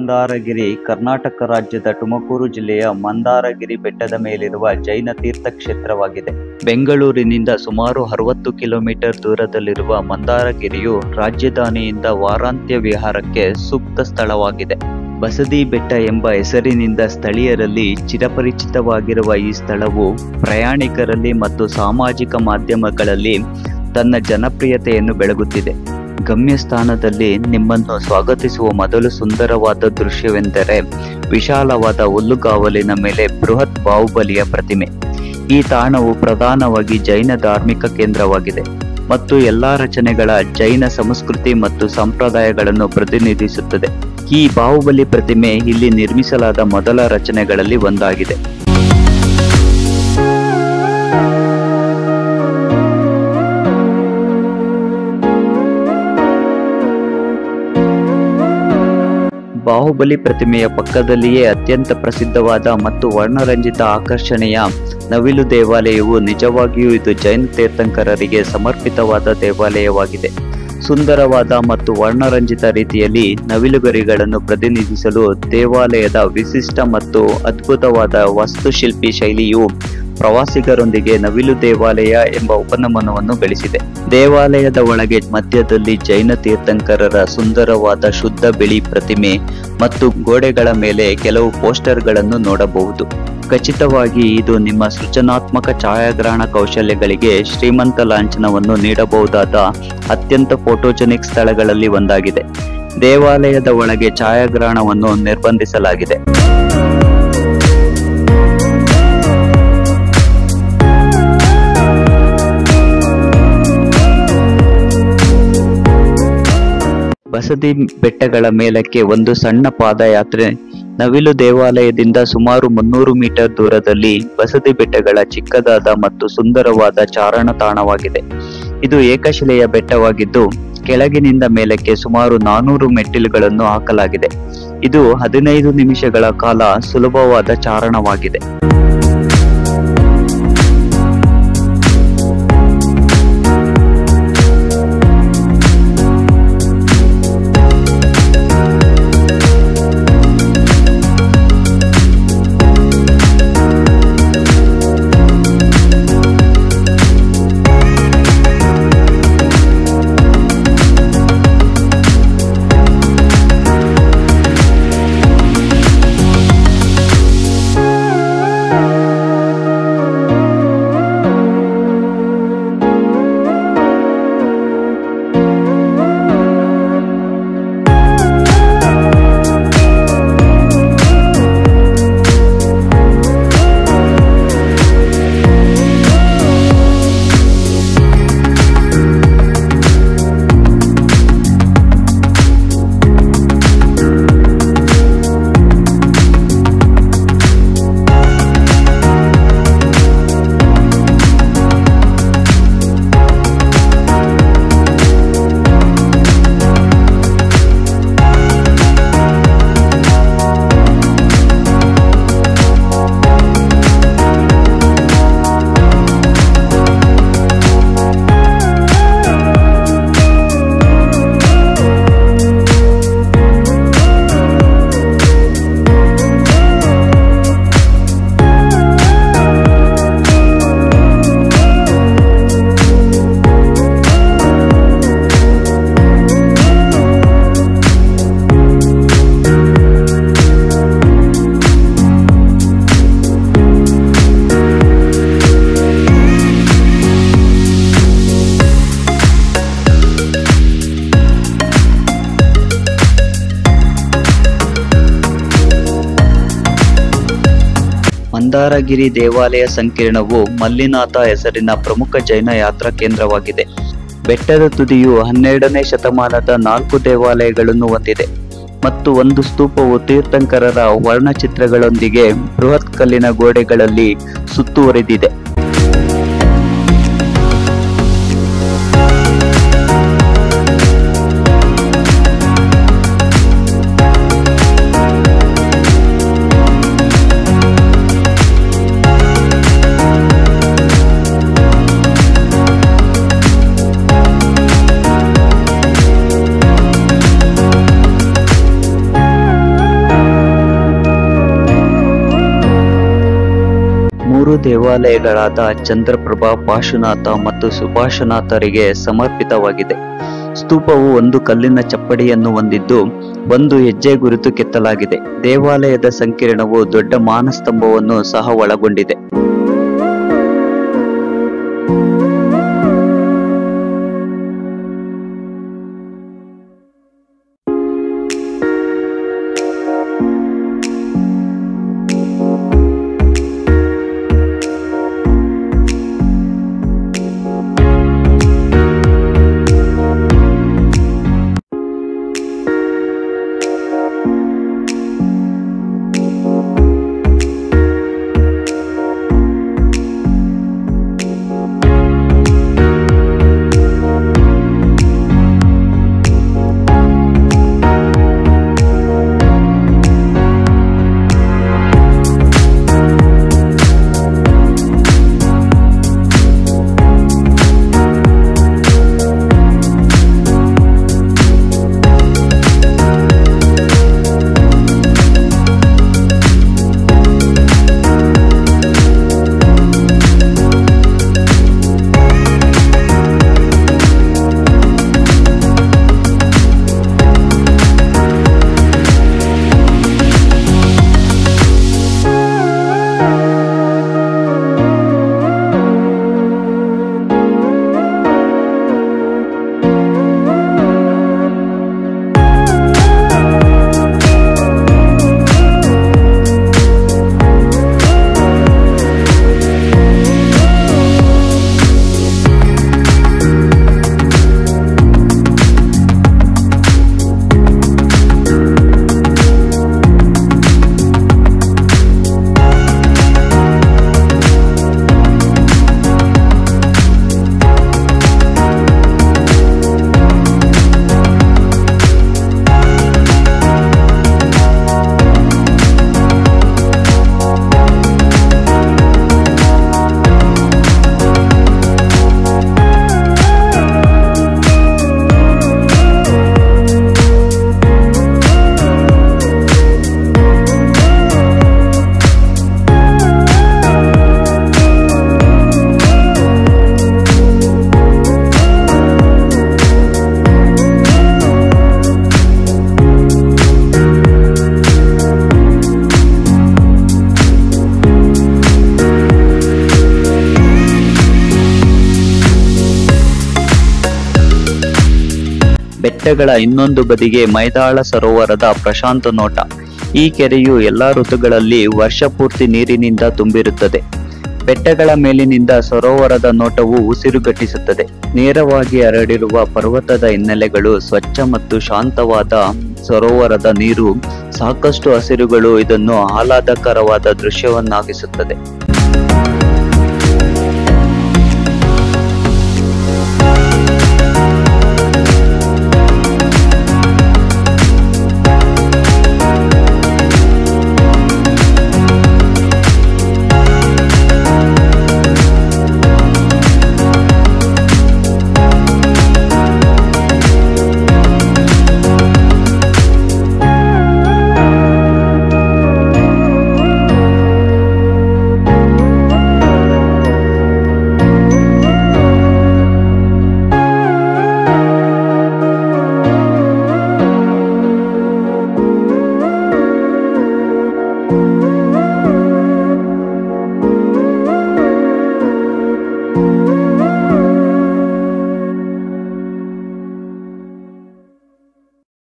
ಮಂದಾರಗಿರಿ ಕರ್ನಾಟಕ ರಾಜ್ಯದ ತುಮಕೂರು ಜಿಲ್ಲೆಯ ಮಂದಾರಗಿರಿ ಬೆಟ್ಟದ ಮೇಲಿರುವ ಜೈನ ತೀರ್ಥಕ್ಷೇತ್ರವಾಗಿದೆ. ಬೆಂಗಳೂರಿನಿಂದ ಸುಮಾರು 60 ಕಿಲೋಮೀಟರ್ ದೂರದಲ್ಲಿರುವ ಮಂದಾರಗಿರಿಯು ರಾಜಧಾನಿಯಿಂದ ವಾರಾಂತ್ಯ ವಿಹಾರಕ್ಕೆ ಸೂಕ್ತ ಸ್ಥಳವಾಗಿದೆ. ಬಸದಿ ಬೆಟ್ಟ ಎಂಬ ಹೆಸರಿನಿಂದ ಸ್ಥಳೀಯರಲ್ಲಿ ಚಿರಪರಿಚಿತವಾಗಿರುವ ಈ ಸ್ಥಳವು ಪ್ರಯಾಣಿಕರಲ್ಲಿ ಮತ್ತು ಸಾಮಾಜಿಕ ಮಾಧ್ಯಮಗಳಲ್ಲಿ ತನ್ನ ಜನಪ್ರಿಯತೆಯನ್ನು ಬೆಳಗುತ್ತಿದೆ. ಗಮ್ಯಸ್ಥಾನದಲ್ಲಿ ನಿಮ್ಮನ್ನು ಸ್ವಾಗತಿಸುವ ಮೊದಲು ಸುಂದರವಾದ ದೃಶ್ಯವೆಂದರೆ ವಿಶಾಲವಾದ ಹುಲ್ಲುಗಾವಲಿನ ಮೇಲೆ ಬೃಹತ್ ಬಾಹುಬಲಿಯ ಪ್ರತಿಮೆ. ಈ ತಾಣವು ಪ್ರಧಾನವಾಗಿ ಜೈನ ಧಾರ್ಮಿಕ ಕೇಂದ್ರವಾಗಿದೆ ಮತ್ತು ಎಲ್ಲಾ ರಚನೆಗಳ ಜೈನ ಸಂಸ್ಕೃತಿ ಮತ್ತು ಸಂಪ್ರದಾಯಗಳನ್ನು ಪ್ರತಿನಿಧಿಸುತ್ತದೆ. ಈ ಬಾಹುಬಲಿ ಪ್ರತಿಮೆ ಇಲ್ಲಿ ನಿರ್ಮಿಸಲಾದ ಮೊದಲ ರಚನೆಗಳಲ್ಲಿ ಒಂದಾಗಿದೆ. ಬಾಹುಬಲಿ ಪ್ರತಿಮೆಯ ಪಕ್ಕದಲ್ಲಿಯೇ ಅತ್ಯಂತ ಪ್ರಸಿದ್ಧವಾದ ಮತ್ತು ವರ್ಣರಂಜಿತ ಆಕರ್ಷಣೆಯ ನವಿಲು ದೇವಾಲಯವು ನಿಜವಾಗಿಯೂ ಇದು ಜೈನ ತೀರ್ಥಂಕರರಿಗೆ ಸಮರ್ಪಿತವಾದ ದೇವಾಲಯವಾಗಿದೆ. ಸುಂದರವಾದ ಮತ್ತು ವರ್ಣರಂಜಿತ ರೀತಿಯಲ್ಲಿ ನವಿಲುಗರಿಗಳನ್ನು ಪ್ರತಿನಿಧಿಸಲು ದೇವಾಲಯದ ವಿಶಿಷ್ಟ ಮತ್ತು ಅದ್ಭುತವಾದ ವಾಸ್ತುಶಿಲ್ಪಿ ಶೈಲಿಯು ಪ್ರವಾಸಿಗರೊಂದಿಗೆ ನವಿಲು ದೇವಾಲಯ ಎಂಬ ಉಪನಾಮವನ್ನು ಗಳಿಸಿದೆ. ದೇವಾಲಯದ ಒಳಗೆ ಮಧ್ಯದಲ್ಲಿ ಜೈನ ತೀರ್ಥಂಕರರ ಸುಂದರವಾದ ಶುದ್ಧ ಬಿಳಿ ಪ್ರತಿಮೆ ಮತ್ತು ಗೋಡೆಗಳ ಮೇಲೆ ಕೆಲವು ಪೋಸ್ಟರ್ಗಳನ್ನು ನೋಡಬಹುದು. ಖಚಿತವಾಗಿ ಇದು ನಿಮ್ಮ ಸೃಜನಾತ್ಮಕ ಛಾಯಾಗ್ರಹಣ ಕೌಶಲ್ಯಗಳಿಗೆ ಶ್ರೀಮಂತ ಲಾಂಛನವನ್ನು ನೀಡಬಹುದಾದ ಅತ್ಯಂತ ಫೋಟೋಜೆನಿಕ್ ಸ್ಥಳಗಳಲ್ಲಿ ಒಂದಾಗಿದೆ. ದೇವಾಲಯದ ಒಳಗೆ ಛಾಯಾಗ್ರಹಣವನ್ನು ನಿರ್ಬಂಧಿಸಲಾಗಿದೆ. ಬಸದಿ ಬೆಟ್ಟಗಳ ಮೇಲಕ್ಕೆ ಒಂದು ಸಣ್ಣ ಪಾದಯಾತ್ರೆ. ನವಿಲು ದೇವಾಲಯದಿಂದ ಸುಮಾರು 300 ಮೀಟರ್ ದೂರದಲ್ಲಿ ಬಸದಿ ಬೆಟ್ಟಗಳ ಚಿಕ್ಕದಾದ ಮತ್ತು ಸುಂದರವಾದ ಚಾರಣ ತಾಣವಾಗಿದೆ. ಇದು ಏಕಶಿಲೆಯ ಬೆಟ್ಟವಾಗಿದ್ದು ಕೆಳಗಿನಿಂದ ಮೇಲಕ್ಕೆ ಸುಮಾರು 400 ಮೆಟ್ಟಿಲುಗಳನ್ನು ಹಾಕಲಾಗಿದೆ. ಇದು 15 ನಿಮಿಷಗಳ ಕಾಲ ಸುಲಭವಾದ ಚಾರಣವಾಗಿದೆ. ಮಂದಾರಗಿರಿ ದೇವಾಲಯ ಸಂಕೀರ್ಣವು ಮಲ್ಲಿನಾಥ ಹೆಸರಿನ ಪ್ರಮುಖ ಜೈನ ಯಾತ್ರಾ ಕೇಂದ್ರವಾಗಿದೆ. ಬೆಟ್ಟದ ತುದಿಯು 12ನೇ ಶತಮಾನದ 4 ದೇವಾಲಯಗಳನ್ನು ಹೊಂದಿದೆ ಮತ್ತು ಒಂದು ಸ್ತೂಪವು ತೀರ್ಥಂಕರರ ವರ್ಣಚಿತ್ರಗಳೊಂದಿಗೆ ಬೃಹತ್ ಕಲ್ಲಿನ ಗೋಡೆಗಳಲ್ಲಿ ಸುತ್ತುವರಿದಿದೆ. ದೇವಾಲಯಗಳಾದ ಚಂದ್ರಪ್ರಭಾ, ಪಾಶುನಾಥ ಮತ್ತು ಸುಭಾಷನಾಥರಿಗೆ ಸಮರ್ಪಿತವಾಗಿದೆ. ಸ್ತೂಪವು ಒಂದು ಕಲ್ಲಿನ ಚಪ್ಪಡಿಯನ್ನು ಹೊಂದಿದ್ದು ಒಂದು ಹೆಜ್ಜೆ ಗುರುತು ಕೆತ್ತಲಾಗಿದೆ. ದೇವಾಲಯದ ಸಂಕೀರ್ಣವು ದೊಡ್ಡ ಮಾನಸ್ತಂಭವನ್ನು ಸಹ ಒಳಗೊಂಡಿದೆ. ಬೆಟ್ಟಗಳ ಇನ್ನೊಂದು ಬದಿಗೆ ಮೈದಾಳ ಸರೋವರದ ಪ್ರಶಾಂತ ನೋಟ. ಈ ಕೆರೆಯು ಎಲ್ಲಾ ಋತುಗಳಲ್ಲಿ ವರ್ಷಪೂರ್ತಿ ನೀರಿನಿಂದ ತುಂಬಿರುತ್ತದೆ. ಬೆಟ್ಟಗಳ ಮೇಲಿನಿಂದ ಸರೋವರದ ನೋಟವು ಉಸಿರುಗಟ್ಟಿಸುತ್ತದೆ. ನೇರವಾಗಿ ಹರಡಿರುವ ಪರ್ವತದ ಹಿನ್ನೆಲೆಗಳು, ಸ್ವಚ್ಛ ಮತ್ತು ಶಾಂತವಾದ ಸರೋವರದ ನೀರು, ಸಾಕಷ್ಟು ಹಸಿರುಗಳು ಇದನ್ನು ಆಹ್ಲಾದಕರವಾದ ದೃಶ್ಯವನ್ನಾಗಿಸುತ್ತದೆ.